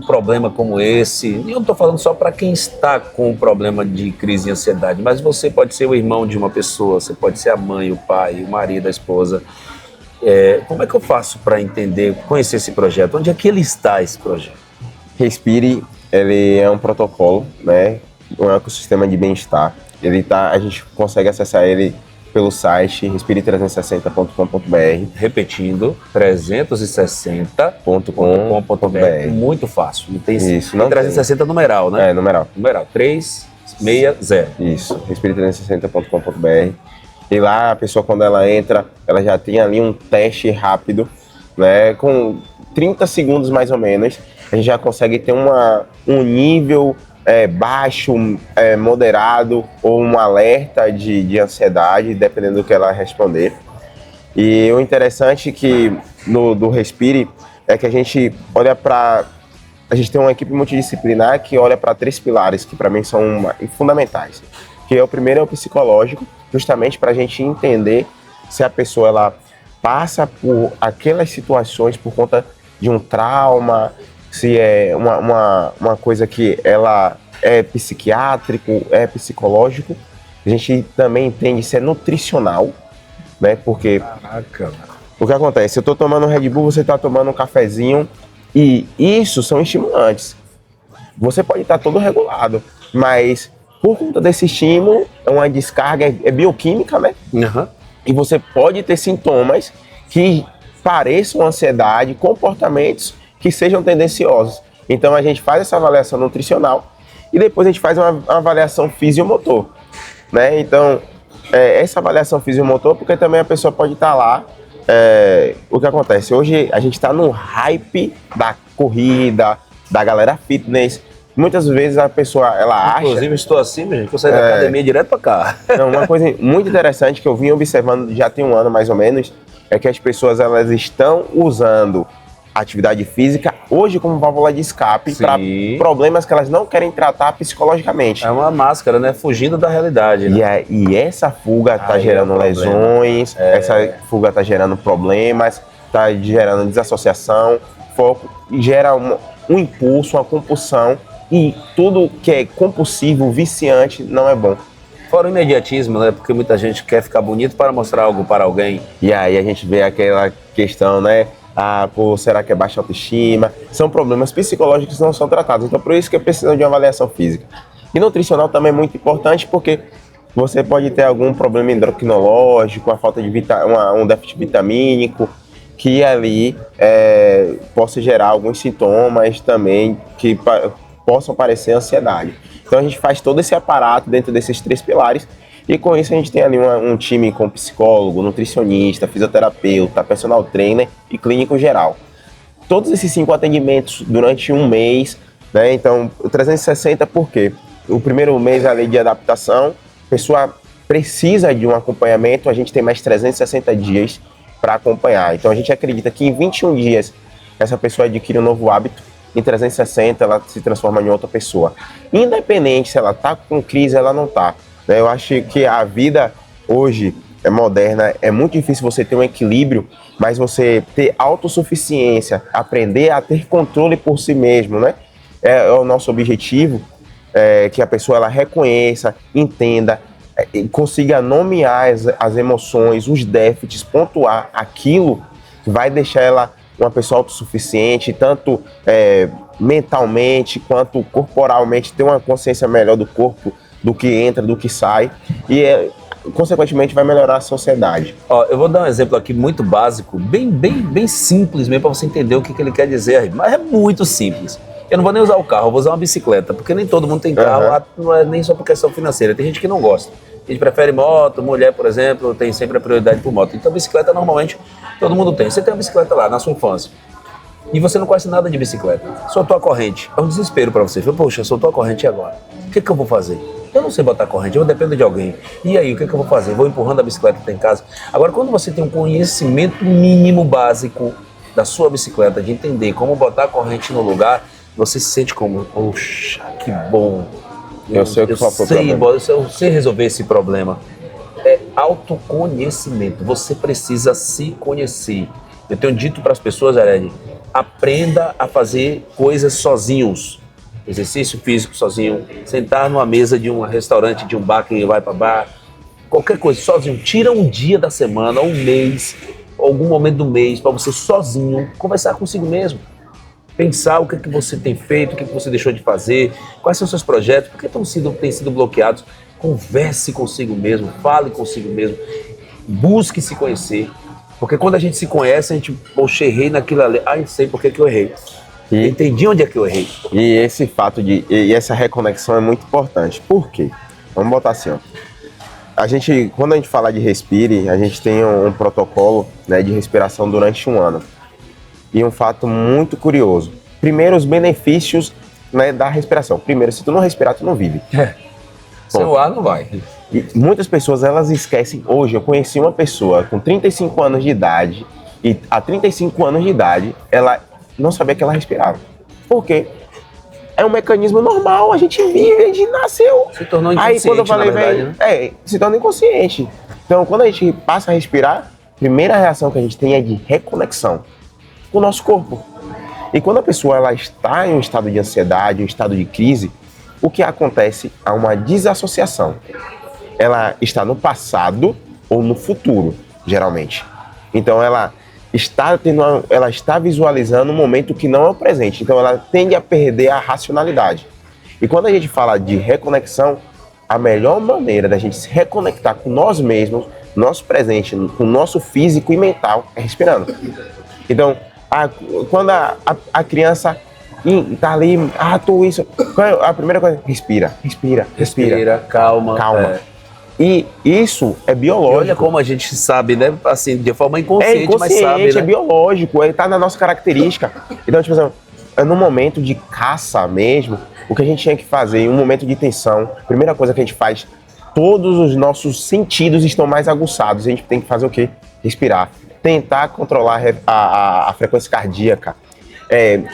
problema como esse, e eu não estou falando só para quem está com um problema de crise de ansiedade, mas você pode ser o irmão de uma pessoa, você pode ser a mãe, o pai, o marido, a esposa. Como é que eu faço para entender, conhecer esse projeto? Onde é que ele está, esse projeto? Respire, ele é um protocolo, né? Um ecossistema de bem-estar. A gente consegue acessar ele pelo site respire360.com.br. Repetindo, 360.com.br. Muito fácil. Não tem Isso, não 360 tem. numeral, né? Numeral. Numeral 360. Isso, respire360.com.br. E lá a pessoa, quando ela entra, ela já tem ali um teste rápido, né? Com 30 segundos mais ou menos, a gente já consegue ter um nível baixo, moderado ou um alerta de ansiedade, dependendo do que ela responder. E o interessante que do Respire é que a gente olha para... A gente tem uma equipe multidisciplinar que olha para 3 pilares que para mim são fundamentais. Que o primeiro é o psicológico, justamente para a gente entender se a pessoa ela passa por aquelas situações por conta de um trauma, se é uma coisa que ela é psiquiátrico, é psicológico. A gente também entende se é nutricional, né? Porque Caraca. o que acontece? Eu estou tomando um Red Bull, você está tomando um cafezinho, e isso são estimulantes. Você pode estar todo regulado, mas por conta desse estímulo, é uma descarga, é bioquímica, né? Uhum. E você pode ter sintomas que pareçam ansiedade, comportamentos que sejam tendenciosos. Então a gente faz essa avaliação nutricional e depois a gente faz uma avaliação fisiomotor, né? Então, essa avaliação fisiomotor, porque também a pessoa pode estar lá. O que acontece? Hoje a gente está no hype da corrida, da galera fitness. Muitas vezes a pessoa, ela acha... Inclusive, estou assim, gente, que eu saí da academia direto para cá. Não, uma coisa muito interessante que eu vim observando já tem um ano mais ou menos, é que as pessoas elas estão usando a atividade física hoje como válvula de escape para problemas que elas não querem tratar psicologicamente. É uma máscara, né? Fugindo da realidade, né? E essa fuga está gerando lesões, essa fuga está gerando problemas, está gerando desassociação, foco, gera um impulso, uma compulsão, e tudo que é compulsivo, viciante, não é bom. Fora o imediatismo, né? Porque muita gente quer ficar bonito para mostrar algo para alguém. E aí a gente vê aquela questão, né? Será que é baixa autoestima? São problemas psicológicos que não são tratados. Então, por isso que precisa de uma avaliação física. E nutricional também é muito importante, porque você pode ter algum problema endocrinológico, uma falta de um déficit vitamínico, que ali possa gerar alguns sintomas também que possam parecer ansiedade. Então a gente faz todo esse aparato dentro desses 3 pilares e com isso a gente tem ali um time com psicólogo, nutricionista, fisioterapeuta, personal trainer e clínico geral. Todos esses 5 atendimentos durante um mês, né? Então o 360 por quê? O primeiro mês ali de adaptação, a pessoa precisa de um acompanhamento, a gente tem mais 360 dias para acompanhar. Então a gente acredita que em 21 dias essa pessoa adquire um novo hábito, em 360 ela se transforma em outra pessoa. Independente se ela está com crise, ela não está. Eu acho que a vida hoje é moderna, é muito difícil você ter um equilíbrio, mas você ter autossuficiência, aprender a ter controle por si mesmo, né? É o nosso objetivo, que a pessoa ela reconheça, entenda, consiga nomear as emoções, os déficits, pontuar aquilo que vai deixar ela uma pessoa autossuficiente, tanto mentalmente quanto corporalmente, ter uma consciência melhor do corpo, do que entra, do que sai, e consequentemente vai melhorar a sociedade. Eu vou dar um exemplo aqui muito básico, bem simples mesmo, para você entender o que ele quer dizer, mas é muito simples. Eu não vou nem usar o carro, eu vou usar uma bicicleta, porque nem todo mundo tem carro, não é nem só por questão financeira, tem gente que não gosta. A gente prefere moto, mulher, por exemplo, tem sempre a prioridade por moto. Então bicicleta normalmente todo mundo tem. Você tem uma bicicleta lá na sua infância e você não conhece nada de bicicleta. Soltou a corrente, é um desespero para você. Poxa, soltou a corrente e agora? O que eu vou fazer? Eu não sei botar corrente, eu dependo de alguém. E aí, o que eu vou fazer? Vou empurrando a bicicleta que tem em casa. Agora, quando você tem um conhecimento mínimo básico da sua bicicleta, de entender como botar a corrente no lugar, você se sente como, poxa, que bom. Eu sei o que foi o problema. Eu sei resolver esse problema. É autoconhecimento. Você precisa se conhecer. Eu tenho dito para as pessoas, Jared, aprenda a fazer coisas sozinhos. Exercício físico sozinho, sentar numa mesa de um restaurante, de um bar que vai para bar, qualquer coisa sozinho. Tira um dia da semana, um mês, algum momento do mês, para você sozinho conversar consigo mesmo. Pensar o que, que você tem feito, o que, que você deixou de fazer, quais são os seus projetos, por que têm sido bloqueados. Converse consigo mesmo, fale consigo mesmo, busque se conhecer. Porque quando a gente se conhece, a gente, poxa, errei naquilo ali, eu sei por que eu errei. Eu entendi onde é que eu errei. E esse fato e essa reconexão é muito importante. Por quê? Vamos botar assim, ó. Quando a gente fala de respire, a gente tem um protocolo, né, de respiração durante um ano. E um fato muito curioso. Primeiro, os benefícios, né, da respiração. Primeiro, se tu não respirar, tu não vive. Seu ar não vai. E muitas pessoas, elas esquecem. Hoje, eu conheci uma pessoa com 35 anos de idade e há 35 anos de idade, ela não sabia que ela respirava. Por quê? É um mecanismo normal, a gente vive, a gente nasceu. Se tornou inconsciente, aí, quando eu falei, na verdade, né? Se torna inconsciente. Então, quando a gente passa a respirar, a primeira reação que a gente tem é de reconexão com o nosso corpo. E quando a pessoa ela está em um estado de ansiedade, um estado de crise, o que acontece é uma desassociação. Ela está no passado ou no futuro, geralmente. Então ela está visualizando um momento que não é o presente. Então ela tende a perder a racionalidade. E quando a gente fala de reconexão, a melhor maneira da gente se reconectar com nós mesmos, nosso presente, com o nosso físico e mental, é respirando. Então, quando a criança tá ali, isso. A primeira coisa, respira. Calma. E isso é biológico. E olha como a gente sabe, né? Assim, de forma inconsciente, mas inconsciente, sabe, né? É biológico, ele tá na nossa característica. Então, tipo assim, no momento de caça mesmo, o que a gente tinha que fazer, em um momento de tensão, a primeira coisa que a gente faz, todos os nossos sentidos estão mais aguçados. A gente tem que fazer o quê? Respirar. Tentar controlar a frequência cardíaca.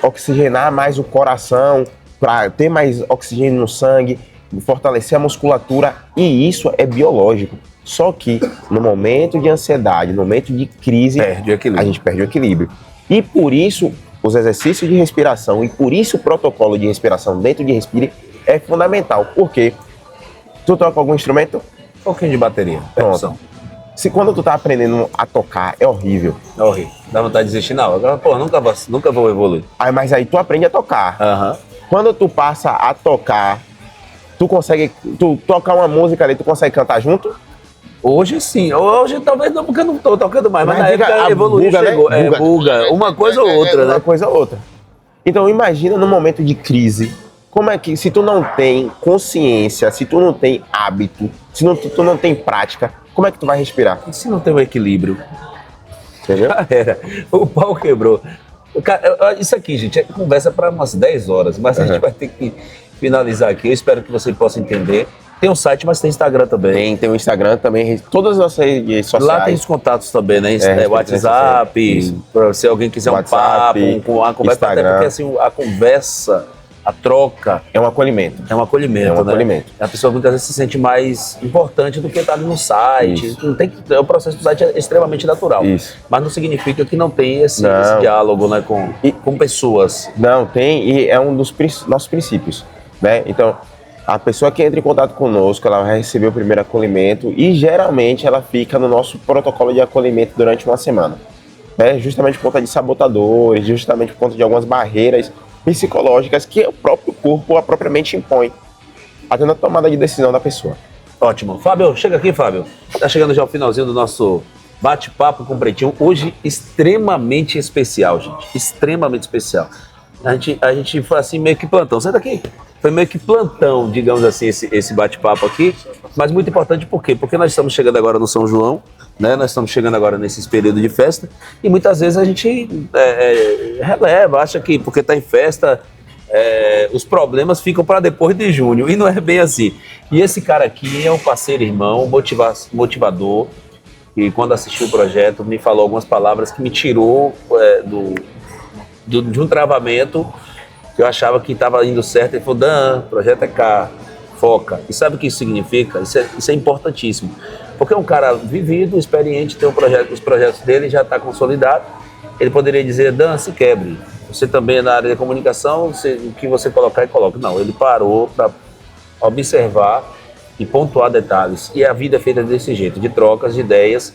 Oxigenar mais o coração, para ter mais oxigênio no sangue, fortalecer a musculatura, e isso é biológico. Só que no momento de ansiedade, no momento de crise, a gente perde o equilíbrio. E por isso, os exercícios de respiração, e por isso o protocolo de respiração dentro de Respire é fundamental. Por quê? Tu toca algum instrumento? Um pouquinho de bateria. Pronto. Quando tu tá aprendendo a tocar, é horrível. É horrível. Dá vontade de desistir, não. Agora, nunca vou evoluir. Mas aí tu aprende a tocar. Uhum. Quando tu passa a tocar, tu tocar uma música ali, tu consegue cantar junto? Hoje sim. Hoje talvez não, porque eu não tô tocando mais. Mas na época evoluiu, chegou. Né? Buga. Uma coisa ou outra, né? Uma coisa ou outra. Então imagina no momento de crise, como é que, se tu não tem consciência, se tu não tem hábito, se tu não tem prática, como é que tu vai respirar? E se não tem um equilíbrio? Entendeu? O pau quebrou. Isso aqui, gente, é conversa para umas 10 horas, mas a gente vai ter que finalizar aqui. Eu espero que você possa entender. Tem um site, mas tem Instagram também. Tem o Instagram também, todas as nossas redes sociais. Lá tem os contatos também, né? WhatsApp, se alguém quiser WhatsApp, um papo, a conversa, Instagram. Até porque assim, a conversa, a troca... É um acolhimento. É um acolhimento, né? Acolhimento. A pessoa muitas vezes se sente mais importante do que estar ali no site. Não tem que, o processo do site é extremamente natural. Isso. Mas não significa que não tem esse diálogo, né, com pessoas. Não, tem, e é um dos nossos princípios, né? Então, a pessoa que entra em contato conosco, ela vai receber o primeiro acolhimento e geralmente ela fica no nosso protocolo de acolhimento durante uma semana. Né? Justamente por conta de sabotadores, justamente por conta de algumas barreiras psicológicas que o próprio corpo, a própria mente impõe, até na tomada de decisão da pessoa. Ótimo. Fábio, chega aqui, Fábio. Tá chegando já ao finalzinho do nosso bate-papo com o Pretinho. Hoje, extremamente especial, gente. Extremamente especial. A gente foi assim, meio que plantão. Sai daqui. Foi meio que plantão, digamos assim, esse bate-papo aqui. Mas muito importante por quê? Porque nós estamos chegando agora no São João, né? Nós estamos chegando agora nesse período de festa. E muitas vezes a gente releva, acha que porque está em festa, os problemas ficam para depois de junho. E não é bem assim. E esse cara aqui é um parceiro, irmão, motivador. E quando assistiu o projeto, me falou algumas palavras que me tirou de um travamento que eu achava que estava indo certo. Ele falou: Dan, o projeto é cá, foca. E sabe o que isso significa? Isso é importantíssimo. Porque um cara vivido, experiente, tem os projetos dele já está consolidado. Ele poderia dizer, Dan, se quebre. Você também é na área de comunicação, o que você colocar, coloca. Não, ele parou para observar e pontuar detalhes. E a vida é feita desse jeito, de trocas de ideias,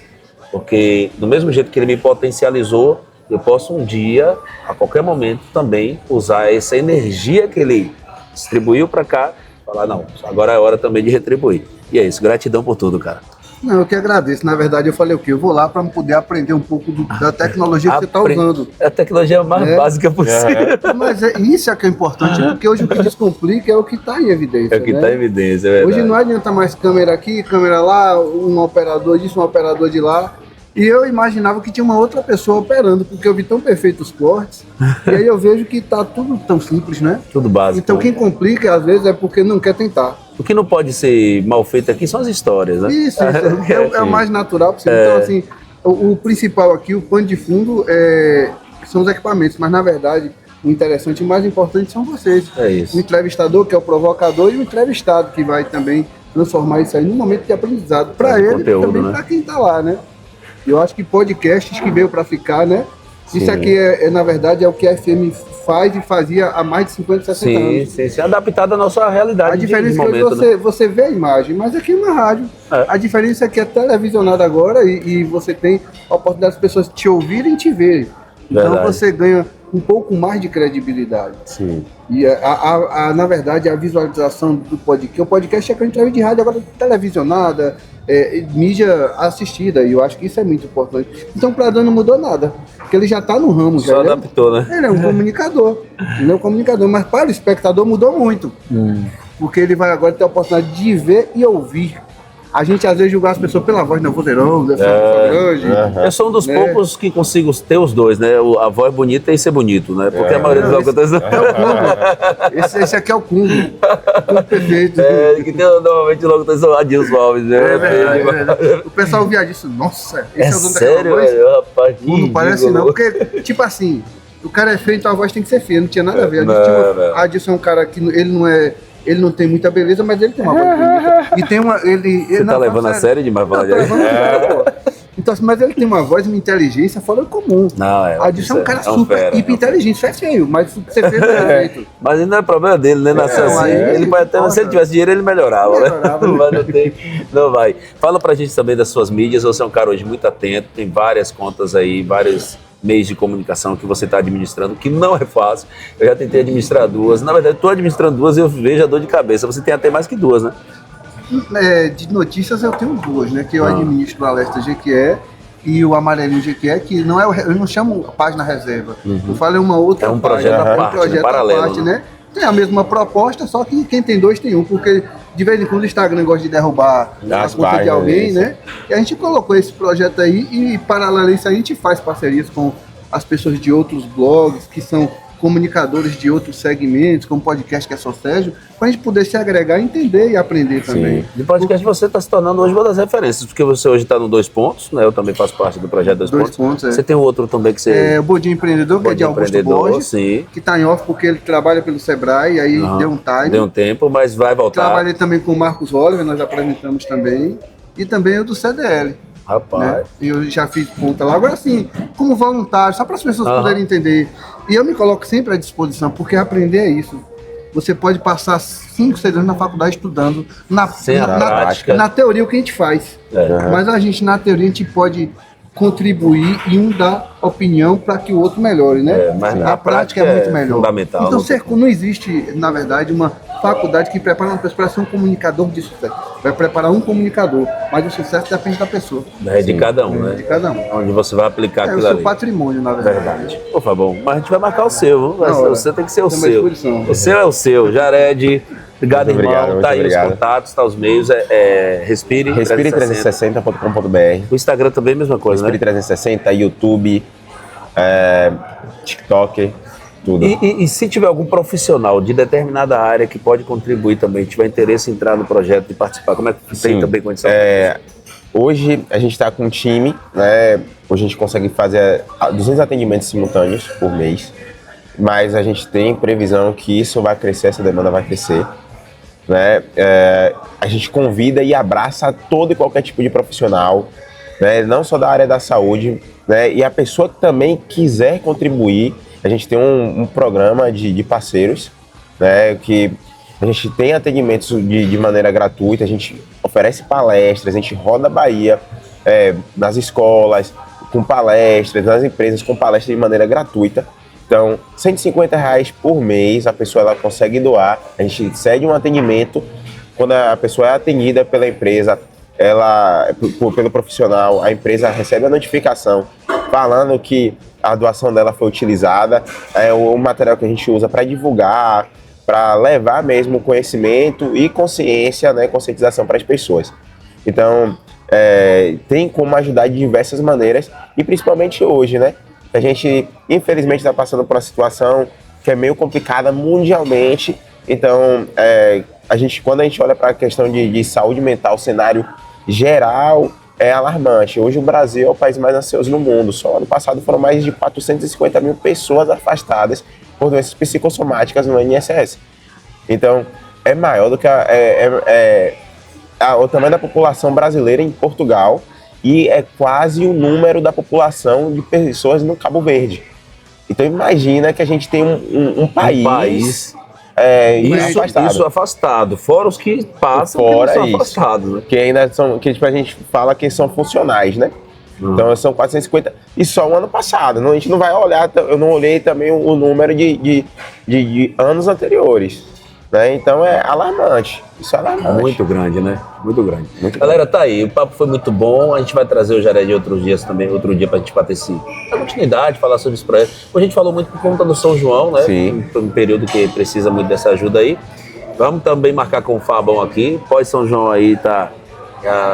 porque do mesmo jeito que ele me potencializou, eu posso um dia, a qualquer momento, também usar essa energia que ele distribuiu para cá, falar, não, agora é hora também de retribuir. E é isso, gratidão por tudo, cara. Não, eu que agradeço. Na verdade, eu falei o quê? Eu vou lá para poder aprender um pouco da tecnologia que você está usando. É a tecnologia mais básica possível. Mas isso é que é importante, porque hoje o que descomplica é o que está em evidência. É o que está em evidência, é verdade. Hoje não adianta mais câmera aqui, câmera lá, um operador disso, um operador de lá. E eu imaginava que tinha uma outra pessoa operando, porque eu vi tão perfeitos os cortes, e aí eu vejo que tá tudo tão simples, né? Tudo básico. Então quem complica, às vezes, é porque não quer tentar. O que não pode ser mal feito aqui são as histórias, né? Isso. É o mais natural possível. Então, assim, o principal aqui, o pano de fundo, são os equipamentos, mas na verdade, o interessante e o mais importante são vocês. É isso. O entrevistador, que é o provocador, e o entrevistado, que vai também transformar isso aí num momento de aprendizado para ele e também para quem tá lá, né? Eu acho que podcasts que veio para ficar, né? Sim. Isso aqui na verdade, é o que a FM faz e fazia há mais de 50, 60 anos. Sim, adaptado à nossa realidade. A diferença é que você vê a imagem, mas aqui é uma rádio. A diferença é que é televisionado agora e você tem a oportunidade das pessoas te ouvirem e te verem. Então você ganha um pouco mais de credibilidade. Sim. E na verdade, a visualização do podcast, o podcast é que a gente de rádio agora televisionada, mídia assistida, e eu acho que isso é muito importante. Então, para Dan não mudou nada, porque ele já está no ramo. Só adaptou, né? Ele é um comunicador, mas para o espectador mudou muito, porque ele vai agora ter a oportunidade de ver e ouvir. A gente às vezes julga as pessoas pela voz, não, vozeirão, grande. Eu sou um dos poucos que consigo ter os dois, né? A voz bonita e ser bonito, né? Porque a maioria dos locutores... Esse aqui é o cúmulo. O cúmulo perfeito. Que tem normalmente os locutores são Adilson Alves, né? É verdade. O pessoal ouvia disso, nossa, esse é o dono sério, velho, rapaz? Não parece não, porque, tipo assim, o cara é feio, então a voz tem que ser feia, não tinha nada a ver. Adilson é um cara que ele não tem muita beleza, mas ele tem uma voz bonita. E tem uma. Você tá levando a sério demais falar disso? Então, mas ele tem uma voz e uma inteligência fora do comum. Adilson é um cara super hiper inteligente, isso é feio, mas você fez perfeito. Mas não é problema dele, né? Ele pode até, se ele tivesse dinheiro, ele melhorava, né? Mas não vai. Fala pra gente também das suas mídias, você é um cara hoje muito atento, tem várias contas aí, vários meios de comunicação que você está administrando, que não é fácil. Eu já tentei administrar duas. Na verdade, estou administrando duas e eu vejo a dor de cabeça. Você tem até mais que duas, né? De notícias eu tenho duas, né? Que eu administro o Alerta GQE e o Amarelinho GQE, que não eu não chamo página reserva. Eu falo uma outra um projeto página, à parte, projeto paralelo, parte, né? Tem a mesma proposta, só que quem tem dois tem um, porque de vez em quando o Instagram gosta de derrubar a conta de alguém, né? E a gente colocou esse projeto aí e, paralelo a isso, a gente faz parcerias com as pessoas de outros blogs, que são comunicadores de outros segmentos, como podcast que é só Sérgio, para a gente poder se agregar, entender e aprender também. De podcast você está se tornando hoje uma das referências, porque você hoje está no Dois Pontos, né? Eu também faço parte do projeto Dois Pontos. Você tem um outro também que você... o Bodinho Empreendedor, que é de Augusto Borges, que está em off porque ele trabalha pelo Sebrae, aí deu um time. Deu um tempo, mas vai voltar. Trabalhei também com o Marcos Oliver, nós apresentamos também, e também o do CDL. Rapaz. Né? Eu já fiz ponta lá. Agora sim, como voluntário, só para as pessoas poderem entender. E eu me coloco sempre à disposição, porque aprender é isso. Você pode passar 5, 6 anos na faculdade estudando na teoria o que a gente faz. Mas a gente, na teoria, a gente pode contribuir e um dar opinião para que o outro melhore, né? Mas a prática é muito melhor. Fundamental. Então não existe, na verdade, uma faculdade que prepara uma pessoa para ser um comunicador de sucesso. Vai preparar um comunicador, mas o sucesso depende da pessoa. De cada um, né? De cada um. Onde você vai aplicar aquilo ali. É o seu patrimônio, na verdade. Por favor, mas a gente vai marcar o seu, você tem que ser o seu. O seu é o seu, Jared. Obrigado, irmão. Tá aí os contatos, tá os meios. Respire 360.com.br. O Instagram também é a mesma coisa, Respire 360, YouTube, TikTok, tudo. E se tiver algum profissional de determinada área que pode contribuir também, tiver interesse em entrar no projeto e participar, como é que tem também condição? Hoje a gente está com um time, né? Hoje a gente consegue fazer 200 atendimentos simultâneos por mês, mas a gente tem previsão que isso vai crescer, essa demanda vai crescer. né? A gente convida e abraça todo e qualquer tipo de profissional, né? Não só da área da saúde, né? E a pessoa que também quiser contribuir, a gente tem um programa de parceiros, né? Que a gente tem atendimentos de maneira gratuita, a gente oferece palestras, a gente roda a Bahia nas escolas, com palestras, nas empresas com palestras de maneira gratuita. Então, R$ 150 por mês, a pessoa ela consegue doar, a gente cede um atendimento. Quando a pessoa é atendida pela empresa, pelo profissional, a empresa recebe a notificação falando que a doação dela foi utilizada, o material que a gente usa para divulgar, para levar mesmo conhecimento e consciência, né, conscientização para as pessoas. Então, tem como ajudar de diversas maneiras, e principalmente hoje, né? A gente, infelizmente, está passando por uma situação que é meio complicada mundialmente. Então, quando a gente olha para a questão de saúde mental, o cenário geral é alarmante. Hoje o Brasil é o país mais ansioso no mundo. Só ano passado foram mais de 450 mil pessoas afastadas por doenças psicossomáticas no INSS. Então, é maior do que o tamanho da população brasileira em Portugal, e é quase o número da população de pessoas no Cabo Verde. Então imagina que a gente tem um país isso afastado, fora os que passam, fora que são afastados, né? Que ainda são, que a gente fala que são funcionais, né? Então são 450, e só o ano passado. A gente não vai olhar, eu não olhei também o número de anos anteriores, né? Então é alarmante. Isso é alarmante. Muito grande, né? Muito grande. Muito Galera, tá aí. O papo foi muito bom. A gente vai trazer o Jared outros dias também, outro dia, pra gente bater a continuidade, falar sobre esse projeto. A gente falou muito por conta do São João, né? Sim. Um período que precisa muito dessa ajuda aí. Vamos também marcar com o Fabão aqui. Pós São João aí, tá?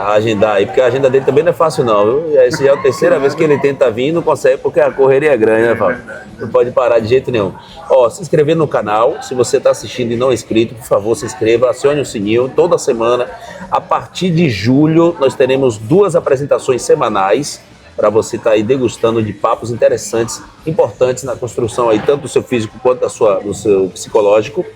Agendar aí, porque a agenda dele também não é fácil não, viu? Essa já é a terceira vez que ele tenta vir e não consegue, porque a correria é grande, né, Fábio? Não pode parar de jeito nenhum. Ó, se inscrever no canal, se você está assistindo e não é inscrito, por favor, se inscreva, acione o sininho. Toda semana, a partir de julho, nós teremos 2 apresentações semanais para você estar aí degustando de papos interessantes, importantes na construção aí, tanto do seu físico quanto do seu psicológico.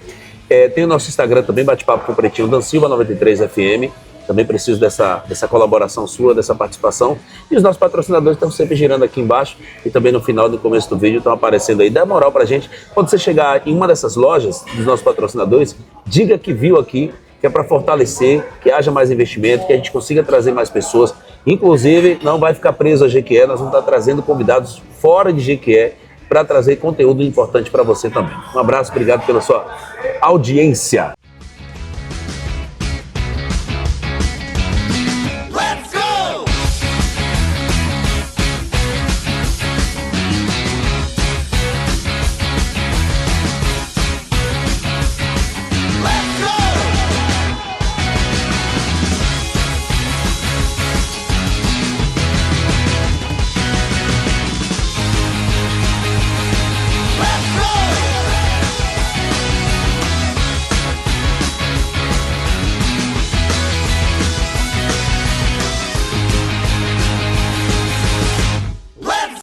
Tem o nosso Instagram também, Bate-Papo com o Pretinho, Dan Silva 93 FM. Também preciso dessa colaboração sua, dessa participação. E os nossos patrocinadores estão sempre girando aqui embaixo e também no final do começo do vídeo estão aparecendo aí. Dá moral pra gente. Quando você chegar em uma dessas lojas dos nossos patrocinadores, diga que viu aqui, que é para fortalecer, que haja mais investimento, que a gente consiga trazer mais pessoas. Inclusive, não vai ficar preso a Jequié, nós vamos estar trazendo convidados fora de Jequié para trazer conteúdo importante para você também. Um abraço, obrigado pela sua audiência.